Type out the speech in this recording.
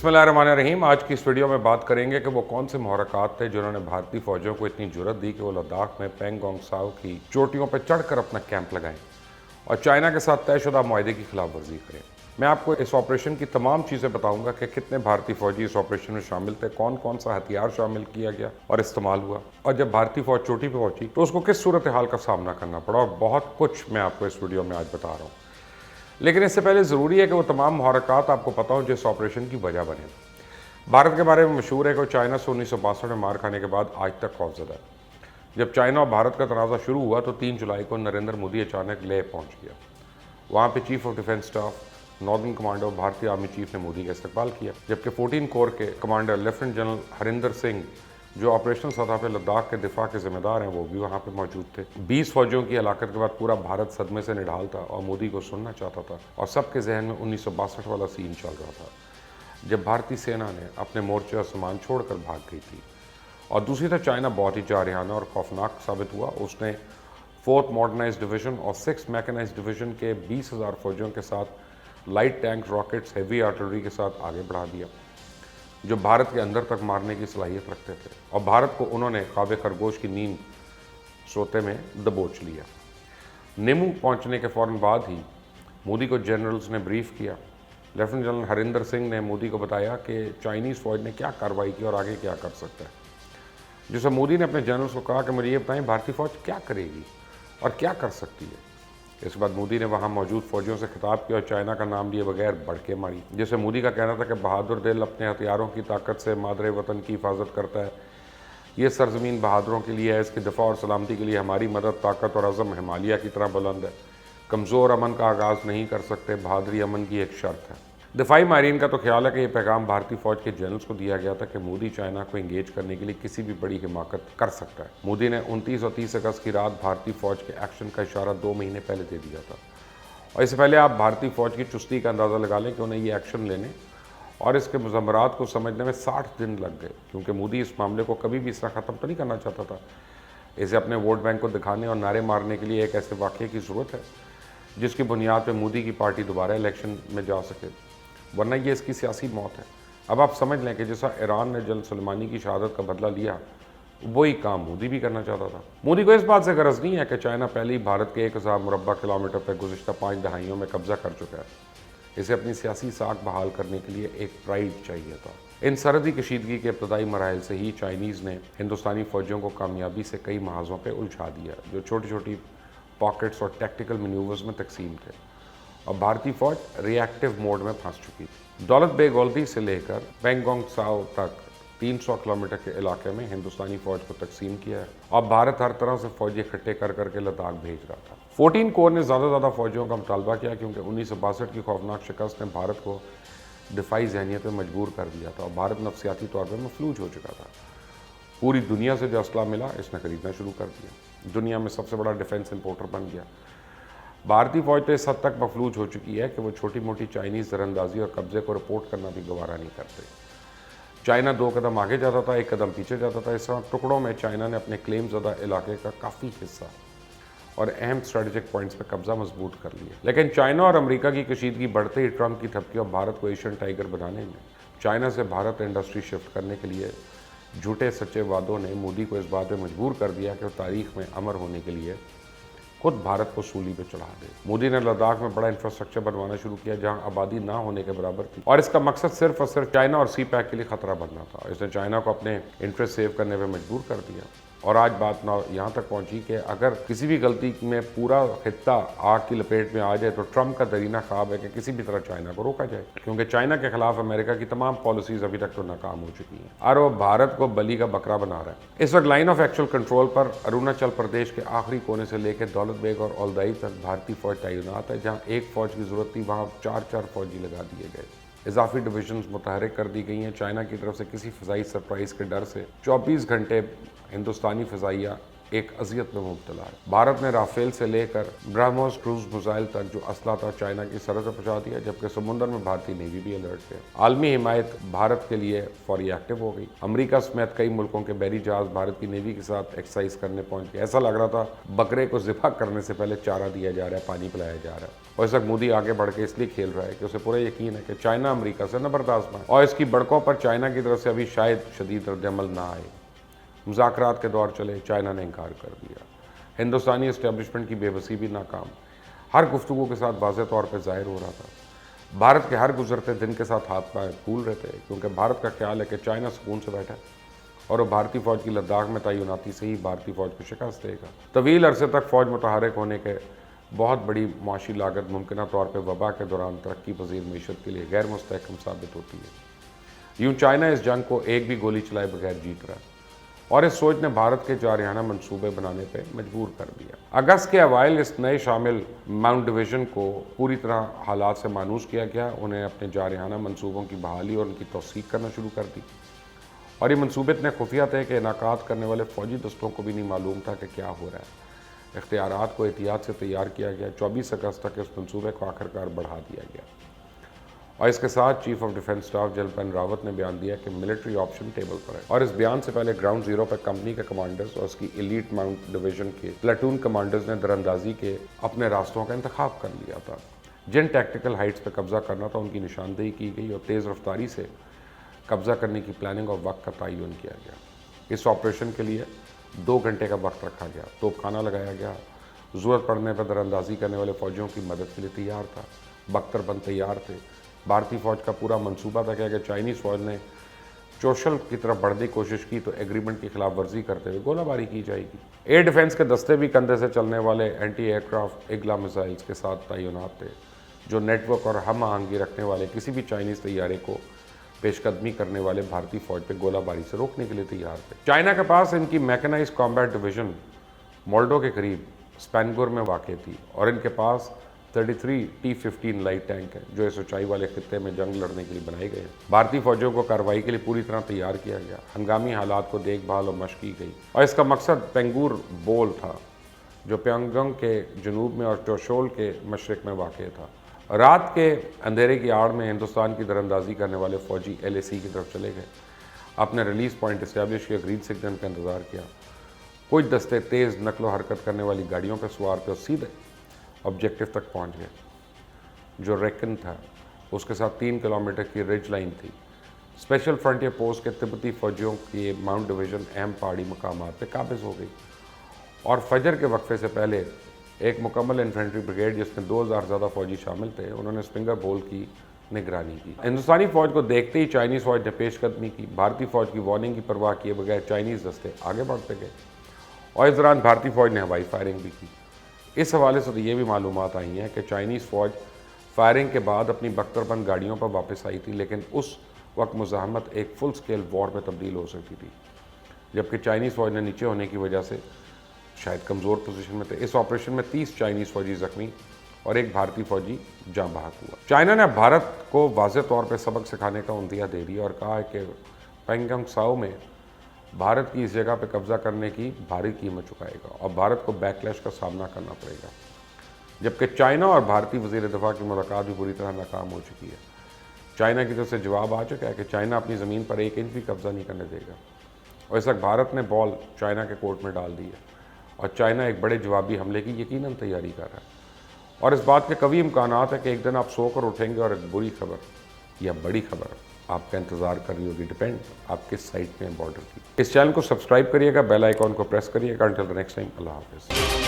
बिस्मिल्लाहिर्रहमानिर्रहीम। आज की इस वीडियो में बात करेंगे कि वो कौन से मुहरकात थे जिन्होंने भारतीय फौजियों को इतनी जुर्रत दी कि वो लद्दाख में पेंगोंग साओ की चोटियों पर चढ़कर अपना कैंप लगाएं और चाइना के साथ तयशुदा मुआहदे की खिलाफ वर्जी करें। मैं आपको इस ऑपरेशन की तमाम चीज़ें बताऊंगा कि कितने भारतीय फौजी इस ऑपरेशन में शामिल थे, कौन कौन सा हथियार शामिल किया गया और इस्तेमाल हुआ, और जब भारतीय फौज चोटी पर पहुंची तो उसको किस सूरत हाल का सामना करना पड़ा, और बहुत कुछ मैं आपको इस वीडियो में आज बता रहा हूँ। लेकिन इससे पहले ज़रूरी है कि वो तमाम मुहरकात आपको पता हो जो इस ऑपरेशन की वजह बने। भारत के बारे में मशहूर है कि चाइना से 1962 में मार खाने के बाद आज तक खौफजदा है। जब चाइना और भारत का तनाज़ा शुरू हुआ तो 3 जुलाई को नरेंद्र मोदी अचानक लेह पहुंच गया। वहाँ पे chief of defence staff, northern commander और भारतीय आर्मी चीफ ने मोदी का इस्तकबाल किया, जबकि 14 कोर के commander lieutenant general Harinder Singh जो ऑपरेशन सतह पे लद्दाख के दिफा के जिम्मेदार हैं वो भी वहाँ पे मौजूद थे। 20 फौजियों की हलाकत के बाद पूरा भारत सदमे से निढाल था और मोदी को सुनना चाहता था, और सबके जहन में 1962 वाला सीन चल रहा था जब भारतीय सेना ने अपने मोर्चे और सामान छोड़कर भाग गई थी। और दूसरी तरफ चाइना बहुत ही जारहाना और खौफनाक साबित हुआ। उसने 4th मॉडर्नाइज्ड डिवीज़न और 6th मैकेनाइज्ड डिवीज़न के 20,000 फौजियों के साथ light tank, rockets, heavy artillery के साथ आगे बढ़ा दिया जो भारत के अंदर तक मारने की सलाहियत रखते थे, और भारत को उन्होंने ख्वाब खरगोश की नींद सोते में दबोच लिया। निमू पहुंचने के फ़ौरन बाद ही मोदी को जनरल्स ने ब्रीफ किया। लेफ्टिनेंट जनरल हरिंदर सिंह ने मोदी को बताया कि चाइनीज़ फ़ौज ने क्या कार्रवाई की और आगे क्या कर सकता है, जिससे मोदी ने अपने जनरल्स को कहा कि मुझे ये बताएं भारतीय फ़ौज क्या करेगी और क्या कर सकती है। इसके बाद मोदी ने वहाँ मौजूद फौजियों से खिताब किया और चाइना का नाम लिए बगैर बढ़ के मारी, जैसे मोदी का कहना था कि बहादुर दिल अपने हथियारों की ताकत से मादरे वतन की हिफाजत करता है। ये सरजमीन बहादुरों के लिए है, इसकी दफ़ा और सलामती के लिए हमारी मदद, ताकत और अज़म हिमालय की तरह बुलंद है। कमज़ोर अमन का आगाज़ नहीं कर सकते, बहादुरी अमन की एक शर्त है। दिफाई मारीन का तो ख्याल है कि यह पैगाम भारतीय फौज के जनरल्स को दिया गया था कि मोदी चाइना को इंगेज करने के लिए किसी भी बड़ी हिमाकत कर सकता है। मोदी ने 29 और 30 अगस्त की रात भारतीय फौज के एक्शन का इशारा 2 महीने पहले दे दिया था, और इससे पहले आप भारतीय फौज की चुस्ती का अंदाज़ा लगा लें कि उन्हें ये एक्शन लेने और इसके मुज़म्मरात को समझने में 60 दिन लग गए, क्योंकि मोदी इस मामले को कभी भी इस तरह ख़त्म तो नहीं करना चाहता था। इसे अपने वोट बैंक को दिखाने और नारे मारने के लिए एक ऐसे वाक़े की ज़रूरत है जिसकी बुनियाद पर मोदी की पार्टी दोबारा इलेक्शन में जा सके, वरना ये इसकी सियासी मौत है। अब आप समझ लें कि जैसा ईरान ने जनरल सुलेमानी की शहादत का बदला लिया, वही काम मोदी भी करना चाहता था। मोदी को इस बात से गरज नहीं है कि चाइना पहले ही भारत के 1000 मुरब्बा किलोमीटर पर गुज़िश्ता 5 दहाइयों में कब्जा कर चुका है। इसे अपनी सियासी साख बहाल करने के लिए एक प्राइड चाहिए था। इन सरहदी कशीदगी के इब्तदाई मराहल से ही चाइनीज़ ने हिंदुस्तानी फ़ौजियों को कामयाबी से कई महाज़ों पर उलझा दिया जो छोटी छोटी पॉकेट्स और टैक्टिकल मैन्यूवर्स में तकसीम थे, और भारतीय फौज रिएक्टिव मोड में फंस चुकी थी। दौलत बेग ओल्दी से लेकर पेंगोंग साओ तक 300 किलोमीटर के इलाके में हिंदुस्तानी फौज को तकसीम किया है, और भारत हर तरह से फौजी इकट्ठे कर करके लद्दाख भेज रहा था। 14 कोर ने ज़्यादा फौजियों का मुतालबा किया, क्योंकि 1962 की खौफनाक शिकस्त ने भारत को दिफाई जहनीत में मजबूर कर दिया था और भारत नफसियाती तौर पर मफलूज हो चुका था। पूरी दुनिया से जो असला मिला इसने खरीदना शुरू कर दिया, दुनिया में सबसे बड़ा डिफेंस इंपोर्टर बन गया। भारतीय फौज तो इस हद तक मफलूज हो चुकी है कि वो छोटी मोटी चाइनीज़ दरअंदाजी और कब्जे को रिपोर्ट करना भी गवारा नहीं करते। चाइना 2 कदम आगे जाता था, 1 कदम पीछे जाता था। इस तरह टुकड़ों में चाइना ने अपने क्लेम ज़दा इलाके का काफ़ी हिस्सा और अहम स्ट्रेटेजिक पॉइंट्स पर कब्जा मजबूत कर लिया। लेकिन चाइना और अमेरिका की कशीदगी बढ़ते ही ट्रंप की थपकी और भारत को एशियन टाइगर बनाने में चाइना से भारत इंडस्ट्री शिफ्ट करने के लिए झूठे सच्चे वादों ने मोदी को इस बात पर मजबूर कर दिया कि वो तारीख में अमर होने के लिए खुद भारत को सूली पे चढ़ा दे। मोदी ने लद्दाख में बड़ा इंफ्रास्ट्रक्चर बनवाना शुरू किया जहां आबादी ना होने के बराबर थी, और इसका मकसद सिर्फ और सिर्फ चाइना और सी पैक के लिए खतरा बनना था। इसने चाइना को अपने इंटरेस्ट सेव करने पे मजबूर कर दिया, और आज बात ना यहाँ तक पहुँची कि अगर किसी भी गलती में पूरा खित्ता आग की लपेट में आ जाए तो ट्रंप का दरीना ख्वाब है कि किसी भी तरह चाइना को रोका जाए, क्योंकि चाइना के खिलाफ अमेरिका की तमाम पॉलिसीज अभी तक तो नाकाम हो चुकी हैं और वो भारत को बली का बकरा बना रहा है। इस वक्त लाइन ऑफ एक्चुअल कंट्रोल पर अरुणाचल प्रदेश के आखिरी कोने से लेकर दौलत बेग और औलदाई तक भारतीय फौज तैनात है। जहाँ एक फौज की जरूरत थी वहाँ 4 फौजी लगा दिए गए। इजाफी डिविजन्स मुतहरिक कर दी गई हैं। चाइना की तरफ से किसी फ़िज़ाई सरप्राइज़ के डर से 24 घंटे हिंदुस्तानी फ़िज़ाइया ایک اذیت میں مبتلا ہے۔ بھارت نے رافیل سے لے کر برہموس کروز میزائل تک جو اسلحہ تھا چائنا کی سرحد پر پہنچا دیا، جبکہ سمندر میں بھارتی نیوی بھی الرٹ ہے۔ عالمی حمایت بھارت کے لیے فوری ایکٹیو ہو گئی۔ امریکہ سمیت کئی ملکوں کے بحری جہاز بھارت کی نیوی کے ساتھ ایکسرسائز کرنے پہنچ گئے۔ ایسا لگ رہا تھا بکرے کو ذبح کرنے سے پہلے چارہ دیا جا رہا ہے، پانی پلایا جا رہا ہے۔ اور اس وقت مودی آگے بڑھ کے اس لیے کھیل رہا ہے کہ اسے پورا یقین ہے کہ چائنا امریکہ سے نہ برداشت نہ، اور اس کی بڑکوں پر چائنا کی طرف سے ابھی شاید شدید رد عمل نہ آئے۔ مذاکرات کے دور چلے، چائنا نے انکار کر دیا۔ ہندوستانی اسٹیبلشمنٹ کی بے بسی بھی ناکام۔ ہر گفتگو کے ساتھ واضح طور پہ ظاہر ہو رہا تھا بھارت کے ہر گزرتے دن کے ساتھ ہاتھ پائے پھول رہتے ہیں، کیونکہ بھارت کا خیال ہے کہ چائنا سکون سے بیٹھا ہے اور وہ بھارتی فوج کی لداخ میں تعیناتی سے ہی بھارتی فوج کو شکست دے گا۔ طویل عرصے تک فوج متحرک ہونے کے بہت بڑی معاشی لاگت ممکنہ طور پہ وبا کے دوران ترقی پذیر معیشت کے لیے غیر مستحکم ثابت ہوتی ہے۔ یوں چائنا اس جنگ کو ایک بھی گولی چلائے بغیر جیت رہا ہے، اور اس سوچ نے بھارت کے جارحانہ منصوبے بنانے پہ مجبور کر دیا۔ اگست کے اوائل اس نئے شامل ماؤنٹ ڈویژن کو پوری طرح حالات سے مانوس کیا گیا۔ انہیں اپنے جارحانہ منصوبوں کی بحالی اور ان کی توثیق کرنا شروع کر دی، اور یہ منصوبے اتنے خفیہ تھے کہ انعقاد کرنے والے فوجی دستوں کو بھی نہیں معلوم تھا کہ کیا ہو رہا ہے۔ اختیارات کو احتیاط سے تیار کیا گیا۔ 24 اگست تک اس منصوبے کو آخرکار بڑھا دیا گیا، اور اس کے ساتھ chief of defence staff general Bipin Rawat نے بیان دیا کہ ملٹری آپشن ٹیبل پر ہے، اور اس بیان سے پہلے گراؤنڈ زیرو پر کمپنی کے کمانڈرز اور اس کی ایلیٹ ماؤنٹ ڈویژن کے پلاٹون کمانڈرز نے دراندازی کے اپنے راستوں کا انتخاب کر لیا تھا۔ جن ٹیکٹیکل ہائٹس پہ قبضہ کرنا تھا ان کی نشاندہی کی گئی، اور تیز رفتاری سے قبضہ کرنے کی پلاننگ اور وقت کا تعین کیا گیا۔ اس آپریشن کے لیے 2 گھنٹے کا وقت رکھا گیا، توپ خانہ لگایا گیا، ضرورت پڑنے پر دراندازی کرنے والے فوجیوں کی مدد کے لیے تیار تھا، بختر بند تیار تھے۔ بھارتی فوج کا پورا منصوبہ تھا کہ اگر چائنیز فوج نے چوشل کی طرف بڑھنے کی کوشش کی تو ایگریمنٹ کی خلاف ورزی کرتے ہوئے گولہ باری کی جائے گی۔ ایئر ڈیفنس کے دستے بھی کندھے سے چلنے والے اینٹی ایئر کرافٹ اگلا میزائلز کے ساتھ تعینات تھے، جو نیٹ ورک اور ہم آہنگی رکھنے والے کسی بھی چائنیز طیارے کو پیش قدمی کرنے والے بھارتی فوج پہ گولہ باری سے روکنے کے لیے تیار تھے۔ چائنا کے پاس ان کی میکنائزڈ کامبیٹ ڈویژن مولڈو کے قریب اسپینگور میں واقع تھی، اور ان کے پاس 33 T-15 لائٹ ٹینک ہیں جو اس اونچائی والے خطے میں جنگ لڑنے کے لیے بنائے گئے ہیں۔ بھارتی فوجوں کو کارروائی کے لیے پوری طرح تیار کیا گیا، ہنگامی حالات کو دیکھ بھال اور مشق کی گئی، اور اس کا مقصد پینگور بول تھا جو پیانگانگ کے جنوب میں اور چوشول کے مشرق میں واقع تھا۔ رات کے اندھیرے کی آڑ میں ہندوستان کی دراندازی کرنے والے فوجی LAC کی طرف چلے گئے، اپنے ریلیز پوائنٹ اسٹیبلش کیا، گرین سگنل کا انتظار کیا۔ کچھ دستے تیز نقل و حرکت کرنے والی گاڑیوں پہ سوار تھے اور سیدھے آبجیکٹو تک پہنچ گئے، جو ریکن تھا۔ اس کے ساتھ 3 کلومیٹر کی رج لائن تھی۔ اسپیشل فرنٹیئر پوسٹ کے تبتی فوجیوں کی ماؤنٹ ڈویژن اہم پہاڑی مقامات پہ قابض ہو گئی، اور فجر کے وقفے سے پہلے ایک مکمل انفینٹری بریگیڈ جس میں 2000 زیادہ فوجی شامل تھے، انہوں نے اسپنگر بول کی نگرانی کی۔ ہندوستانی فوج کو دیکھتے ہی چائنیز فوج نے پیش قدمی کی۔ بھارتی فوج کی وارننگ کی پرواہ کیے بغیر چائنیز دستے آگے بڑھتے گئے، اور اس دوران بھارتی فوج نے ہوائی فائرنگ بھی کی۔ اس حوالے سے تو یہ بھی معلومات آئی ہیں کہ چائنیز فوج فائرنگ کے بعد اپنی بختر بند گاڑیوں پر واپس آئی تھی، لیکن اس وقت مزاحمت ایک فل سکیل وار میں تبدیل ہو سکتی تھی، جبکہ چائنیز فوج نے نیچے ہونے کی وجہ سے شاید کمزور پوزیشن میں تھے۔ اس آپریشن میں 30 چائنیز فوجی زخمی اور ایک بھارتی فوجی جاں بحق ہوا۔ چائنا نے بھارت کو واضح طور پہ سبق سکھانے کا عندیہ دے دیا اور کہا ہے کہ پینگانگ ساؤ میں بھارت کی اس جگہ پہ قبضہ کرنے کی بھاری قیمت چکائے گا، اور بھارت کو بیک لیش کا سامنا کرنا پڑے گا، جبکہ چائنا اور بھارتی وزیر دفاع کی ملاقات بھی پوری طرح ناکام ہو چکی ہے۔ چائنا کی طرف سے جواب آ چکا ہے کہ چائنا اپنی زمین پر 1 انچ بھی قبضہ نہیں کرنے دے گا، اور اس وقت بھارت نے بال چائنا کے کورٹ میں ڈال دی ہے، اور چائنا ایک بڑے جوابی حملے کی یقیناً تیاری کر رہا ہے، اور اس بات کے قوی امکانات ہے کہ ایک دن آپ سو کر اٹھیں گے اور ایک بری خبر یا بڑی خبر آپ کا انتظار کر رہی ہوگی، ڈیپینڈ آپ کس سائٹ میں بارڈر کی۔ اس چینل کو سبسکرائب کریے گا، بیل آئیکن کو پریس کریے گا۔ انٹل دی نیکسٹ ٹائم، اللہ حافظ۔